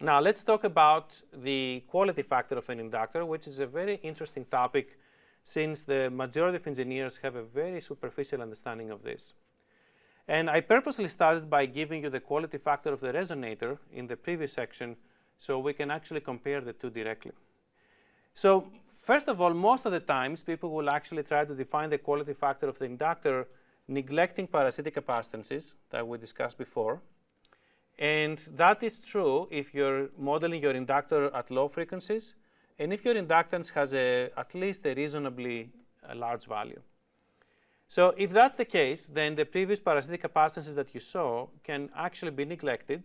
Now let's talk about the quality factor of an inductor, which is a very interesting topic since the majority of engineers have a very superficial understanding of this. And I purposely started by giving you the quality factor of the resonator in the previous section so we can actually compare the two directly. So first of all, most of the times people will actually try to define the quality factor of the inductor neglecting parasitic capacitances that we discussed before. And that is true if you're modeling your inductor at low frequencies and if your inductance has at least a reasonably large value. So if that's the case, then the previous parasitic capacitances that you saw can actually be neglected,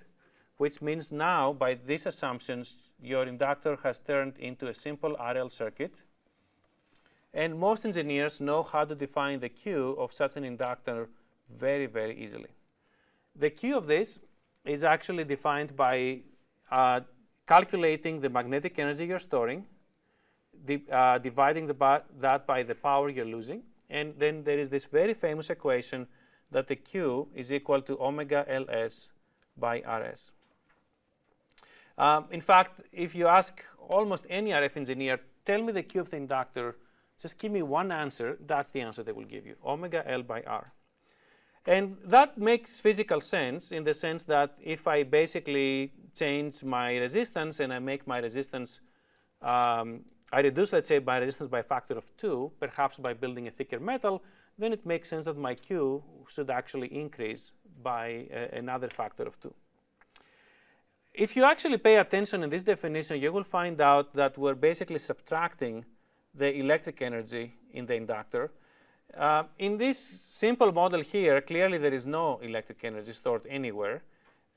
which means now, by these assumptions, your inductor has turned into a simple RL circuit. And most engineers know how to define the Q of such an inductor very, very easily. The Q of this is actually defined by calculating the magnetic energy you're storing, dividing that by the power you're losing. And then there is this very famous equation that the Q is equal to omega Ls by Rs. In fact, if you ask almost any RF engineer, tell me the Q of the inductor, just give me one answer, that's the answer they will give you, omega L by R. And that makes physical sense in the sense that if I basically change my resistance and I make my resistance I reduce, let's say, my resistance by a factor of 2, perhaps by building a thicker metal, then it makes sense that my Q should actually increase by another factor of 2. If you actually pay attention in this definition, you will find out that we're basically subtracting the electric energy in the inductor. In this simple model here, clearly there is no electric energy stored anywhere.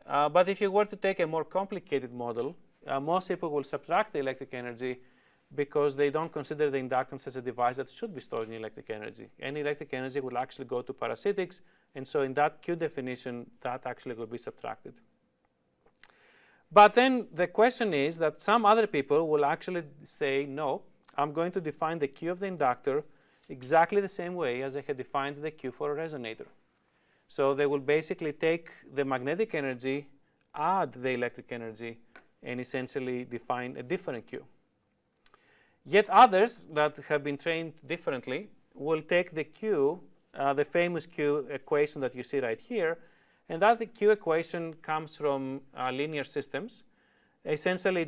But if you were to take a more complicated model, most people will subtract the electric energy because they don't consider the inductance as a device that should be storing electric energy. Any electric energy will actually go to parasitics, and so in that Q definition, that actually will be subtracted. But then the question is that some other people will actually say, no, I'm going to define the Q of the inductor exactly the same way as I had defined the Q for a resonator. So they will basically take the magnetic energy, add the electric energy, and essentially define a different Q. Yet others that have been trained differently will take the Q, the famous Q equation that you see right here, and that Q equation comes from linear systems. Essentially,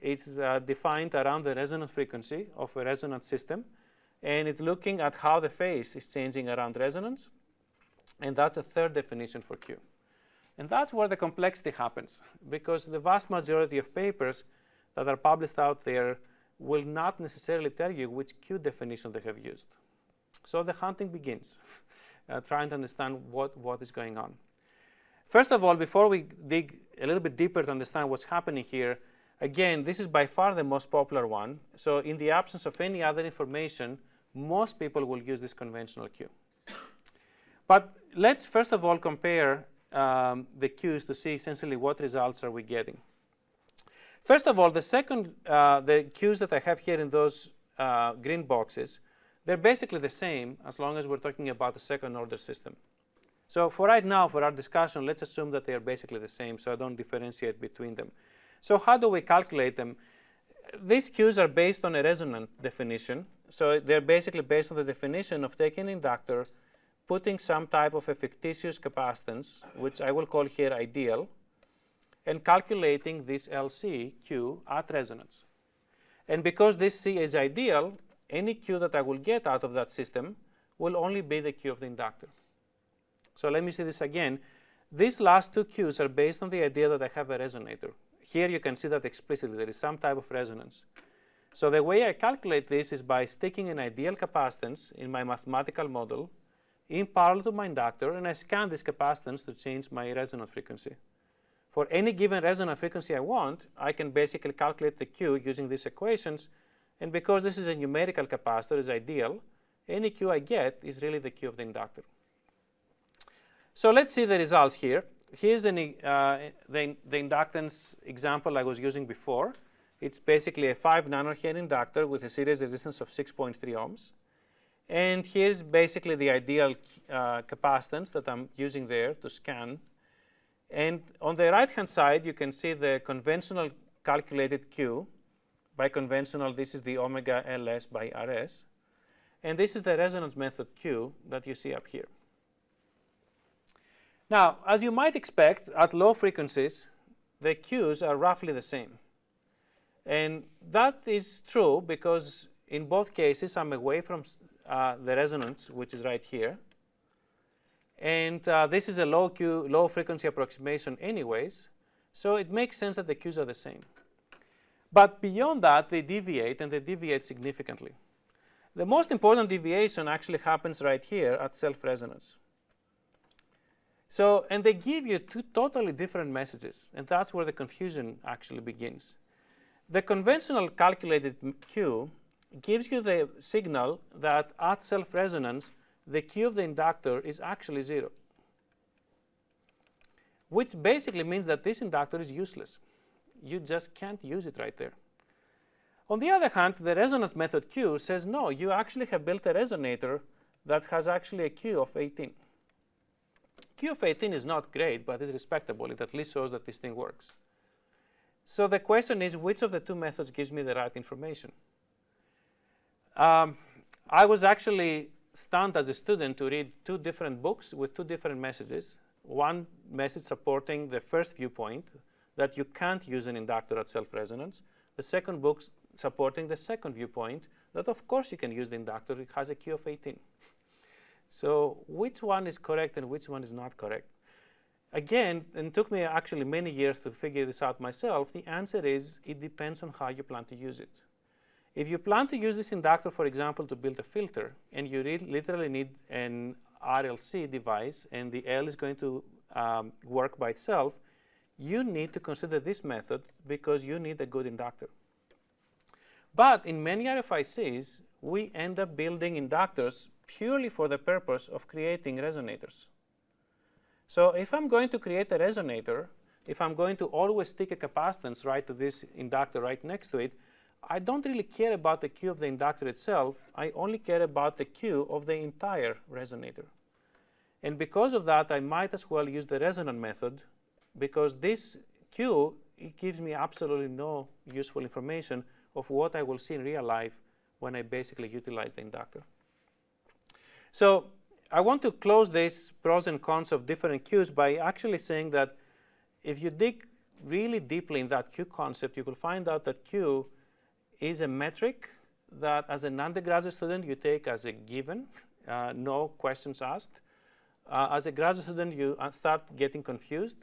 it's defined around the resonance frequency of a resonant system, and it's looking at how the phase is changing around resonance, and that's a third definition for Q. And that's where the complexity happens, because the vast majority of papers that are published out there will not necessarily tell you which Q definition they have used. So the hunting begins, trying to understand what is going on. First of all, before we dig a little bit deeper to understand what's happening here, again, this is by far the most popular one. So in the absence of any other information, most people will use this conventional Q. But let's first of all compare the Qs to see essentially what results are we getting. First of all, the Qs that I have here in those green boxes, they're basically the same as long as we're talking about a second order system. So for right now, for our discussion, let's assume that they are basically the same, so I don't differentiate between them. So how do we calculate them? These Qs are based on a resonant definition. So they're basically based on the definition of taking an inductor, putting some type of a fictitious capacitance, which I will call here ideal, and calculating this LC Q at resonance. And because this C is ideal, any Q that I will get out of that system will only be the Q of the inductor. So let me see this again. These last two Qs are based on the idea that I have a resonator. Here you can see that explicitly. There is some type of resonance. So the way I calculate this is by sticking an ideal capacitance in my mathematical model in parallel to my inductor, and I scan this capacitance to change my resonance frequency. For any given resonant frequency I want, I can basically calculate the Q using these equations. And because this is a numerical capacitor, is ideal, any Q I get is really the Q of the inductor. So let's see the results here. Here's the inductance example I was using before. It's basically a 5 nanohenry inductor with a series resistance of 6.3 ohms. And here's basically the ideal capacitance that I'm using there to scan. And on the right-hand side, you can see the conventional calculated Q. By conventional, this is the omega Ls by Rs. And this is the resonance method Q that you see up here. Now, as you might expect, at low frequencies, the Qs are roughly the same. And that is true because in both cases, I'm away from the resonance, which is right here. And this is a low frequency approximation anyways, so it makes sense that the Qs are the same. But beyond that, they deviate, and they deviate significantly. The most important deviation actually happens right here at self-resonance. So, and they give you two totally different messages, and that's where the confusion actually begins. The conventional calculated Q gives you the signal that at self-resonance, the Q of the inductor is actually 0, which basically means that this inductor is useless. You just can't use it right there. On the other hand, the resonance method Q says, no, you actually have built a resonator that has actually a Q of 18. Q of 18 is not great, but it's respectable. It at least shows that this thing works. So the question is, which of the two methods gives me the right information? I was actually stunned as a student to read two different books with two different messages. One message supporting the first viewpoint, that you can't use an inductor at self-resonance. The second book supporting the second viewpoint, that of course you can use the inductor. It has a Q of 18. So which one is correct and which one is not correct? Again, and it took me actually many years to figure this out myself, the answer is it depends on how you plan to use it. If you plan to use this inductor, for example, to build a filter, and you literally need an RLC device, and the L is going to work by itself, you need to consider this method because you need a good inductor. But in many RFICs, we end up building inductors purely for the purpose of creating resonators. So if I'm going to create a resonator, if I'm going to always stick a capacitance right to this inductor right next to it, I don't really care about the Q of the inductor itself. I only care about the Q of the entire resonator. And because of that, I might as well use the resonant method, because this Q, it gives me absolutely no useful information of what I will see in real life when I basically utilize the inductor. So I want to close this pros and cons of different Qs by actually saying that if you dig really deeply in that Q concept, you will find out that Q is a metric that as an undergraduate student you take as a given, no questions asked. As a graduate student, you start getting confused.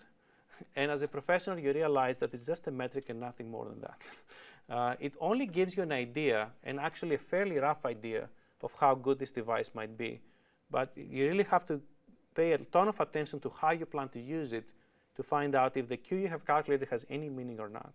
And as a professional, you realize that it's just a metric and nothing more than that. It only gives you an idea, and actually a fairly rough idea, of how good this device might be. But you really have to pay a ton of attention to how you plan to use it to find out if the Q you have calculated has any meaning or not.